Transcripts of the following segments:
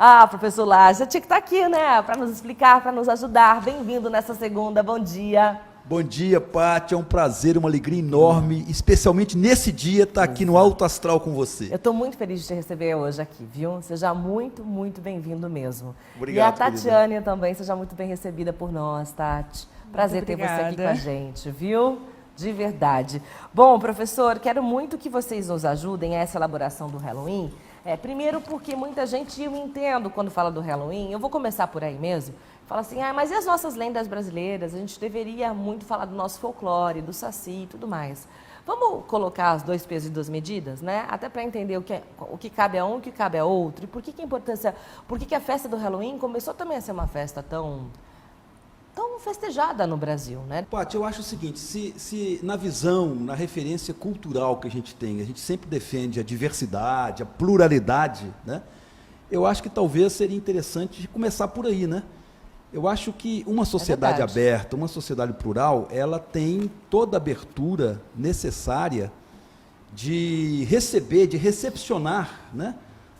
Ah, professor Laje, tinha que estar aqui, né? Para nos explicar, para nos ajudar. Bem-vindo nessa segunda, bom dia. Bom dia, Paty, é um prazer, uma alegria enorme, especialmente nesse dia, estar aqui no Alto Astral com você. Eu estou muito feliz de te receber hoje aqui, viu? Seja muito, muito bem-vindo mesmo. Obrigado, e a Tatiane também, seja muito bem recebida por nós, Tati. Prazer ter você aqui com a gente, viu? De verdade. Bom, professor, quero muito que vocês nos ajudem a essa elaboração do Halloween. Primeiro porque muita gente, eu entendo quando fala do Halloween, eu vou começar por aí mesmo, fala assim, mas e as nossas lendas brasileiras? A gente deveria muito falar do nosso folclore, do Saci e tudo mais. Vamos colocar os dois pesos e duas medidas, né? Até para entender o que cabe a um e o que cabe a outro. E por que a importância, por que a festa do Halloween começou também a ser uma festa tão festejada no Brasil, né? Paty, eu acho o seguinte, se na visão, na referência cultural que a gente sempre defende a diversidade, a pluralidade, né? Eu acho que talvez seria interessante começar por aí, né? Eu acho que uma sociedade aberta, uma sociedade plural, ela tem toda a abertura necessária de receber, de recepcionar, né,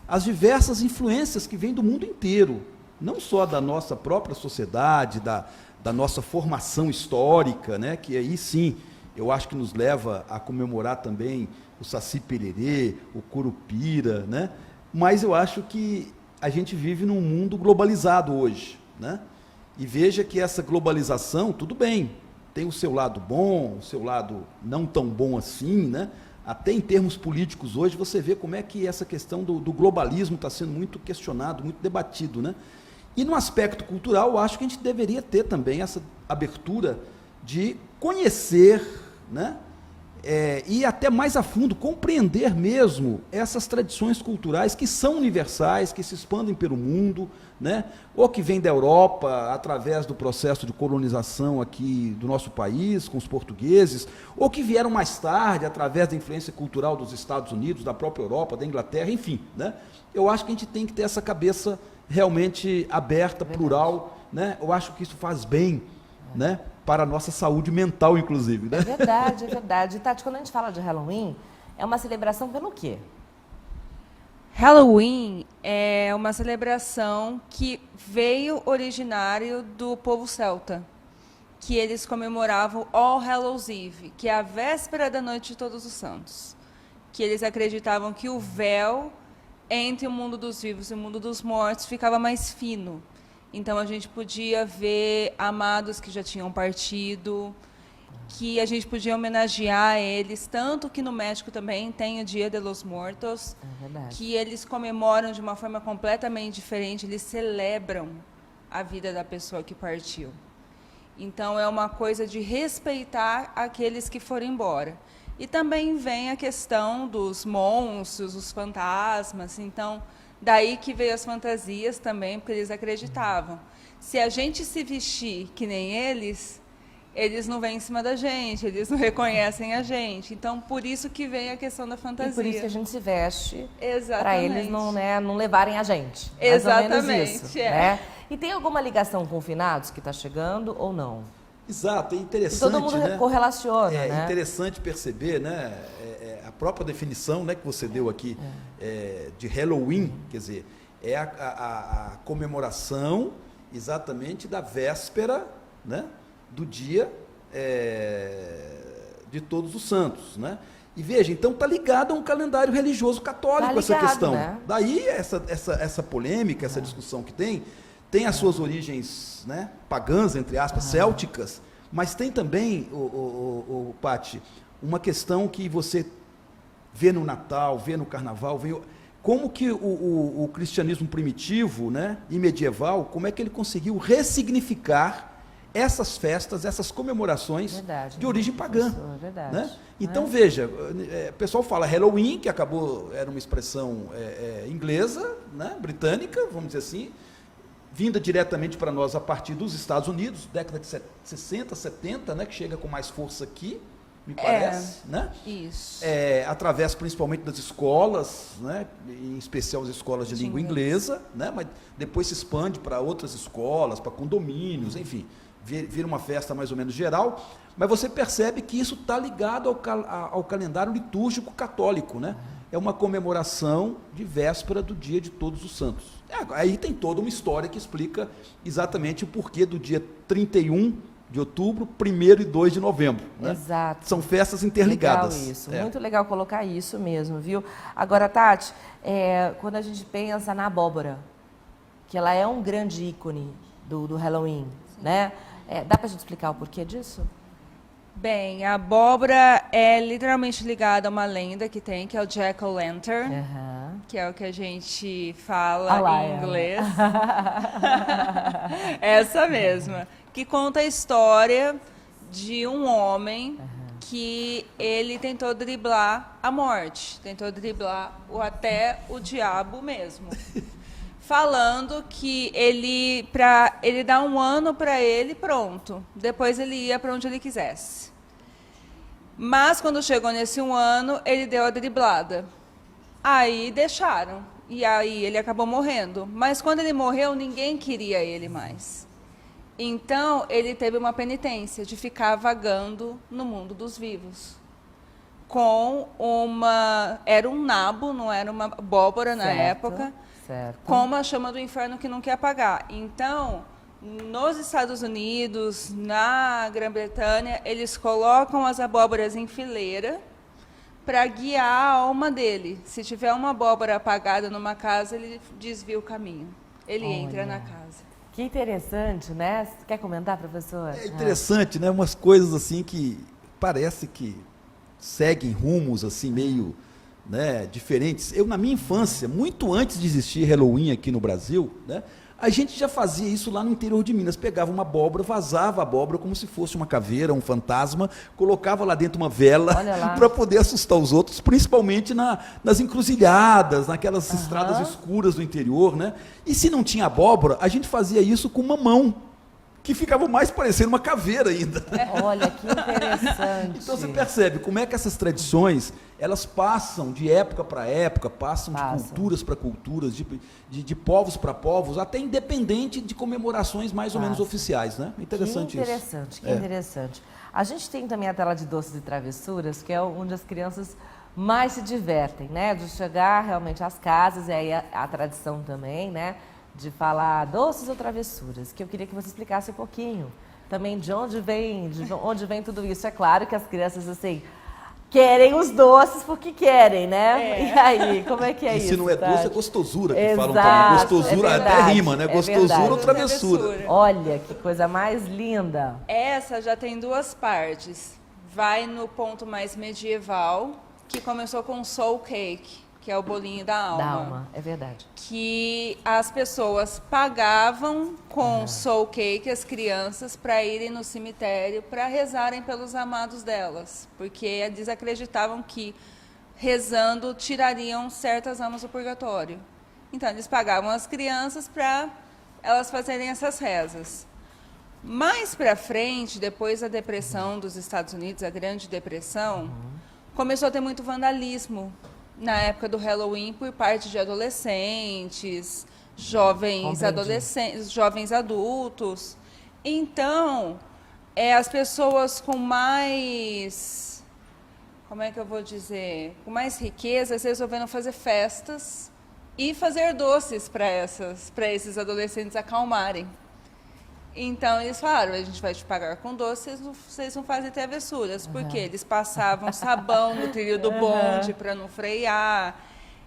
as diversas influências que vêm do mundo inteiro, não só da nossa própria sociedade, da nossa formação histórica, né, que aí sim, eu acho que nos leva a comemorar também o Saci Pererê, o Curupira, né, mas eu acho que a gente vive num mundo globalizado hoje, né, e veja que essa globalização, tudo bem, tem o seu lado bom, o seu lado não tão bom assim, né, até em termos políticos hoje, você vê como é que essa questão do globalismo está sendo muito questionado, muito debatido, né? E no aspecto cultural, eu acho que a gente deveria ter também essa abertura de conhecer, né? E até mais a fundo, compreender mesmo essas tradições culturais que são universais, que se expandem pelo mundo, né? Ou que vêm da Europa através do processo de colonização aqui do nosso país, com os portugueses, ou que vieram mais tarde através da influência cultural dos Estados Unidos, da própria Europa, da Inglaterra, enfim, né? Eu acho que a gente tem que ter essa cabeça realmente aberta, plural, né? Eu acho que isso faz bem, né, para a nossa saúde mental, inclusive, né? É verdade, é verdade. Tati, quando a gente fala de Halloween, é uma celebração pelo quê? Halloween é uma celebração que veio originário do povo celta, que eles comemoravam All Hallows Eve, que é a véspera da Noite de Todos os Santos, que eles acreditavam que o véu entre o mundo dos vivos e o mundo dos mortos ficava mais fino. Então, a gente podia ver amados que já tinham partido, que a gente podia homenagear eles, tanto que no México também tem o Dia de los Muertos, que eles comemoram de uma forma completamente diferente, eles celebram a vida da pessoa que partiu. Então, é uma coisa de respeitar aqueles que foram embora. E também vem a questão dos monstros, os fantasmas. Então, daí que veio as fantasias também, porque eles acreditavam. Se a gente se vestir que nem eles não vêm em cima da gente, eles não reconhecem a gente. Então, por isso que vem a questão da fantasia. E por isso que a gente se veste, para eles não, né, não levarem a gente. Exatamente. Mais ou menos isso, né? E tem alguma ligação com finados que está chegando ou não? Exato, é interessante. Todo mundo, né, correlaciona, né? É interessante perceber, né, a própria definição, né, que você deu aqui de Halloween, quer dizer, é a comemoração exatamente da véspera, né, do dia de Todos os Santos, né? E veja, então está ligado a um calendário religioso católico essa questão. Né? Daí essa polêmica, essa discussão que tem as suas origens, né, pagãs, entre aspas, célticas, mas tem também, Paty, uma questão que você vê no Natal, vê no Carnaval, como que o cristianismo primitivo, né, e medieval, como é que ele conseguiu ressignificar essas festas, essas comemorações de origem pagã. Né? Então, veja, o pessoal fala Halloween, que era uma expressão inglesa, né, britânica, vamos dizer assim, vinda diretamente para nós a partir dos Estados Unidos, década de 60, 70, né, que chega com mais força aqui, me parece, né? Isso. Através principalmente das escolas, né, em especial as escolas de língua inglesa, né, mas depois se expande para outras escolas, para condomínios, enfim, vira uma festa mais ou menos geral, mas você percebe que isso está ligado ao calendário litúrgico católico, né? é uma comemoração de véspera do dia de Todos os Santos. Aí tem toda uma história que explica exatamente o porquê do dia 31 de outubro, 1º e 2 de novembro. Né? Exato. São festas interligadas. Legal isso, muito legal colocar isso mesmo, viu? Agora, Tati, quando a gente pensa na abóbora, que ela é um grande ícone do Halloween, né? Dá pra gente explicar o porquê disso? Bem, a abóbora é literalmente ligada a uma lenda que tem, que é o Jack-o'-lantern, que é o que a gente fala em inglês. Essa mesma. Que conta a história de um homem que ele tentou driblar a morte, tentou driblar até o diabo mesmo. Falando que ele dá um ano para ele, pronto. Depois ele ia para onde ele quisesse. Mas quando chegou nesse um ano, ele deu a driblada. Aí deixaram. E aí ele acabou morrendo. Mas quando ele morreu, ninguém queria ele mais. Então, ele teve uma penitência de ficar vagando no mundo dos vivos. Era um nabo, não era uma abóbora na época. Certo. Com uma chama do inferno que não quer apagar. Então, nos Estados Unidos, na Grã-Bretanha, eles colocam as abóboras em fileira para guiar a alma dele. Se tiver uma abóbora apagada numa casa, ele desvia o caminho. Ele entra na casa. Que interessante, né? Quer comentar, professor? É interessante, né? Umas coisas assim que parece que seguem rumos assim meio, né, diferentes. Eu, na minha infância, muito antes de existir Halloween aqui no Brasil, né, a gente já fazia isso lá no interior de Minas. Pegava uma abóbora, vazava a abóbora como se fosse uma caveira, um fantasma, colocava lá dentro uma vela para poder assustar os outros, principalmente nas encruzilhadas, naquelas estradas escuras do interior, né? E se não tinha abóbora, a gente fazia isso com uma mão, que ficava mais parecendo uma caveira ainda. Olha, que interessante. Então você percebe como é que essas tradições, elas passam de época para época, passam de culturas para culturas, de povos para povos, até independente de comemorações mais ou menos oficiais, né? Interessante isso. Que interessante. A gente tem também a tela de doces e travessuras, que é onde as crianças mais se divertem, né? De chegar realmente às casas, e aí a tradição também, né? De falar doces ou travessuras, que eu queria que você explicasse um pouquinho também de onde vem tudo isso. É claro que as crianças, assim, querem os doces porque querem, né? E aí, como é que é isso? E se não é doce, é gostosura, que falam Exato, também. Gostosura, verdade, até rima, né? Gostosura ou travessura. Olha, que coisa mais linda. Essa já tem duas partes. Vai no ponto mais medieval, que começou com soul cake, que é o bolinho da alma. Da alma, é verdade. Que as pessoas pagavam com soul cake as crianças para irem no cemitério para rezarem pelos amados delas, porque eles acreditavam que rezando tirariam certas almas do purgatório. Então eles pagavam as crianças para elas fazerem essas rezas. Mais para frente, depois da depressão dos Estados Unidos, a Grande Depressão, começou a ter muito vandalismo na época do Halloween por parte de adolescentes, jovens adultos. Então, as pessoas com mais, como é que eu vou dizer, com mais riqueza, resolveram fazer festas e fazer doces para esses adolescentes acalmarem. Então, eles falaram, a gente vai te pagar com doces, vocês não fazem travessuras. Porque eles passavam sabão no trilho do bonde para não frear.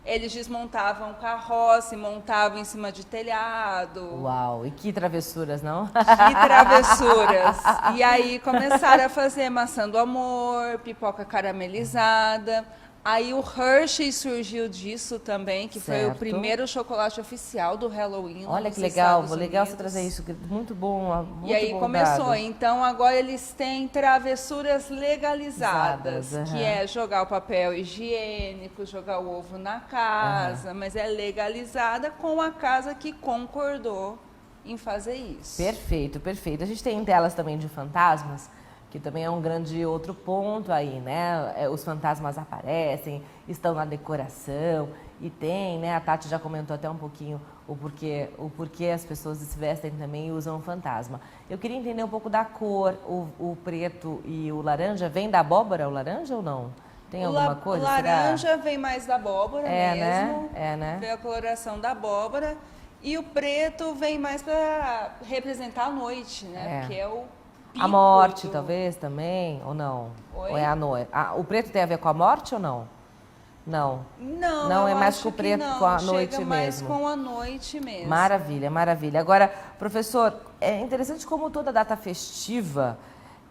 Eles desmontavam carroça e montavam em cima de telhado. Uau, e que travessuras, não? Que travessuras. E aí começaram a fazer maçã do amor, pipoca caramelizada. Aí o Hershey surgiu disso também, que foi o primeiro chocolate oficial do Halloween. Olha que legal, legal você trazer isso, muito bom. Muito e aí começou, dado. Então agora eles têm travessuras legalizadas, que é jogar o papel higiênico, jogar o ovo na casa, mas é legalizada com a casa que concordou em fazer isso. Perfeito, perfeito. A gente tem telas também de fantasmas, que também é um grande outro ponto aí, né? Os fantasmas aparecem, estão na decoração e tem, né? A Tati já comentou até um pouquinho o porquê as pessoas se vestem também e usam fantasma. Eu queria entender um pouco da cor, o preto e o laranja. Vem da abóbora o laranja ou não? Tem alguma coisa? O laranja vem mais da abóbora mesmo. Né? Vem a coloração da abóbora. E o preto vem mais para representar a noite, né? Porque é o pico a morte, talvez, também, ou não? Oi? Ou é a noite? O preto tem a ver com a morte ou não? Não. Não, é mais com o preto, com a noite chega mais mesmo. com a noite mesmo. Maravilha, maravilha. Agora, professor, é interessante como toda data festiva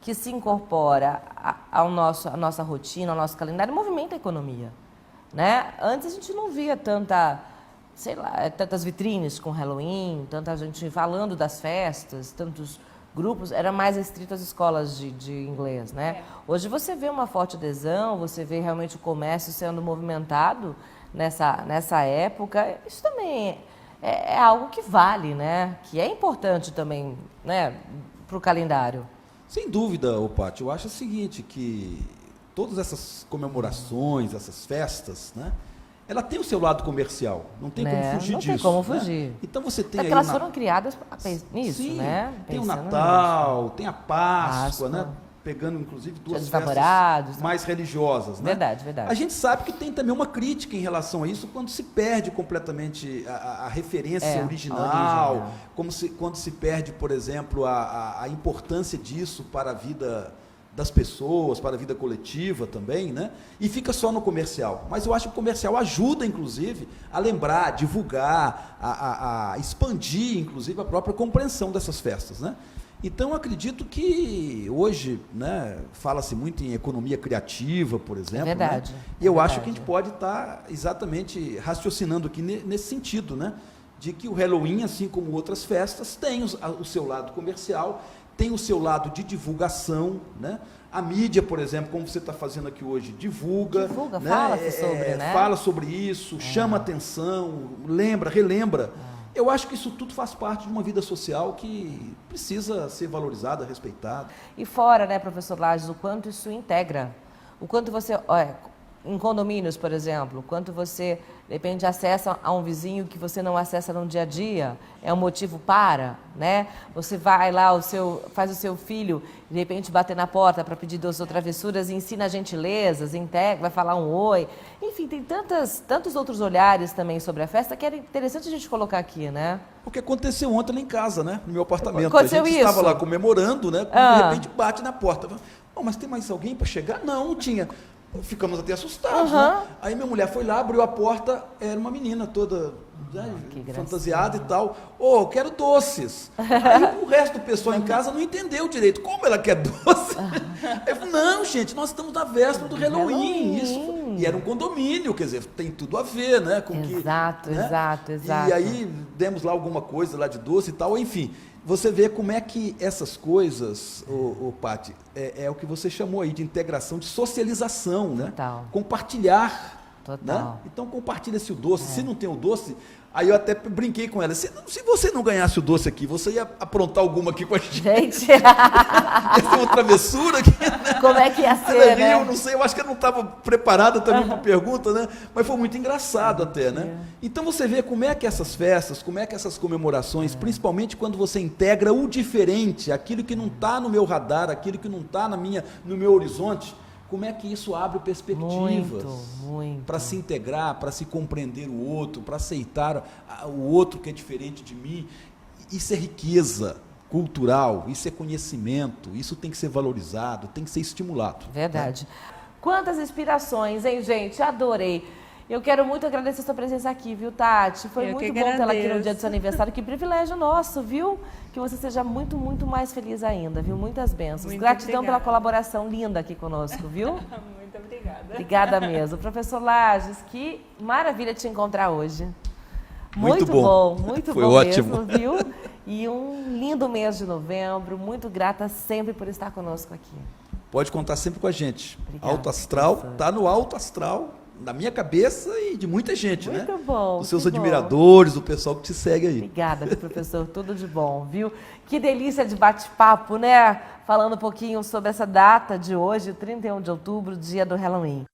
que se incorpora à nossa rotina, ao nosso calendário, movimenta a economia, né? Antes a gente não via tantas vitrines com Halloween, tanta gente falando das festas, tantos grupos, era mais restrito às escolas de inglês, né? Hoje você vê uma forte adesão, você vê realmente o comércio sendo movimentado nessa época. Isso também é algo que vale, né? Que é importante também, né, para o calendário. Sem dúvida, Paty, eu acho o seguinte, que todas essas comemorações, essas festas, né? Ela tem o seu lado comercial, não tem como fugir disso. Não tem como né? fugir. Então você tem porque elas foram criadas nisso, Sim, né? tem o Pensando Natal, nisso. tem a Páscoa, né? Pegando inclusive duas festas mais religiosas. Né? Verdade, verdade. A gente sabe que tem também uma crítica em relação a isso quando se perde completamente a referência original, quando se perde, por exemplo, a importância disso para a vida das pessoas, para a vida coletiva também, né? E fica só no comercial. Mas eu acho que o comercial ajuda, inclusive, a lembrar, a divulgar, a expandir, inclusive, a própria compreensão dessas festas, né? Então, eu acredito que hoje, né, fala-se muito em economia criativa, por exemplo. É verdade. Né? E eu acho que a gente pode estar exatamente raciocinando aqui nesse sentido, né? De que o Halloween, assim como outras festas, tem o seu lado comercial, tem o seu lado de divulgação, né? A mídia, por exemplo, como você está fazendo aqui hoje, divulga, né? Fala sobre isso, chama atenção, relembra. Eu acho que isso tudo faz parte de uma vida social que precisa ser valorizada, respeitada. E fora, né, professor Lages, o quanto isso integra, o quanto você, em condomínios, por exemplo, o quanto você, de repente, acessa a um vizinho que você não acessa no dia a dia, é um motivo para, né? Você vai lá, faz o seu filho, de repente, bater na porta para pedir doces ou travessuras, ensina gentilezas, integra, vai falar um oi. Enfim, tem tantos outros olhares também sobre a festa que era interessante a gente colocar aqui, né? O que aconteceu ontem lá em casa, né? No meu apartamento. Aconteceu a gente isso? Estava lá comemorando, né? De repente bate na porta. Mas tem mais alguém para chegar? Não tinha. Ficamos até assustados, né? Aí minha mulher foi lá, abriu a porta, era uma menina toda fantasiada e tal. Quero doces. Aí o resto do pessoal em casa não entendeu direito. Como ela quer doce? Eu falei, não, gente, nós estamos na véspera do Halloween. E era um condomínio, quer dizer, tem tudo a ver, né? Exato. E aí demos lá alguma coisa lá de doce e tal, enfim. Você vê como é que essas coisas, Paty, é o que você chamou aí de integração, de socialização, né? Total. Compartilhar. Total. Né? Então compartilha-se o doce. Se não tem o doce, aí eu até brinquei com ela. Se você não ganhasse o doce aqui, você ia aprontar alguma aqui com a gente. Ia ser uma travessura aqui, né? Como é que ia ser, né? Eu não sei, eu acho que eu não estava preparada também para a pergunta, né? Mas foi muito engraçado até, né? Então você vê como é que essas festas, como é que essas comemorações, principalmente quando você integra o diferente, aquilo que não está no meu radar, aquilo que não está no meu horizonte, como é que isso abre perspectivas para se integrar, para se compreender o outro, para aceitar o outro que é diferente de mim. Isso é riqueza cultural, isso é conhecimento, isso tem que ser valorizado, tem que ser estimulado. Verdade. Quantas inspirações, hein, gente? Adorei. Eu quero muito agradecer a sua presença aqui, viu, Tati? Foi muito bom tê-la aqui no dia do seu aniversário. Que privilégio nosso, viu? Que você seja muito, muito mais feliz ainda, viu? Muitas bênçãos. Muito Gratidão obrigada. pela colaboração linda aqui conosco, viu? Muito obrigada. Obrigada mesmo. Professor Lages, que maravilha te encontrar hoje. Muito bom. Muito Foi bom ótimo. mesmo, viu? E um lindo mês de novembro. Muito grata sempre por estar conosco aqui. Pode contar sempre com a gente. Obrigada, Alto Astral, professor. está no Alto Astral, na minha cabeça e de muita gente, né? Muito bom. Dos seus que bom. admiradores, do pessoal que te segue aí. Obrigada, professor. Tudo de bom, viu? Que delícia de bate-papo, né? Falando um pouquinho sobre essa data de hoje, 31 de outubro, dia do Halloween.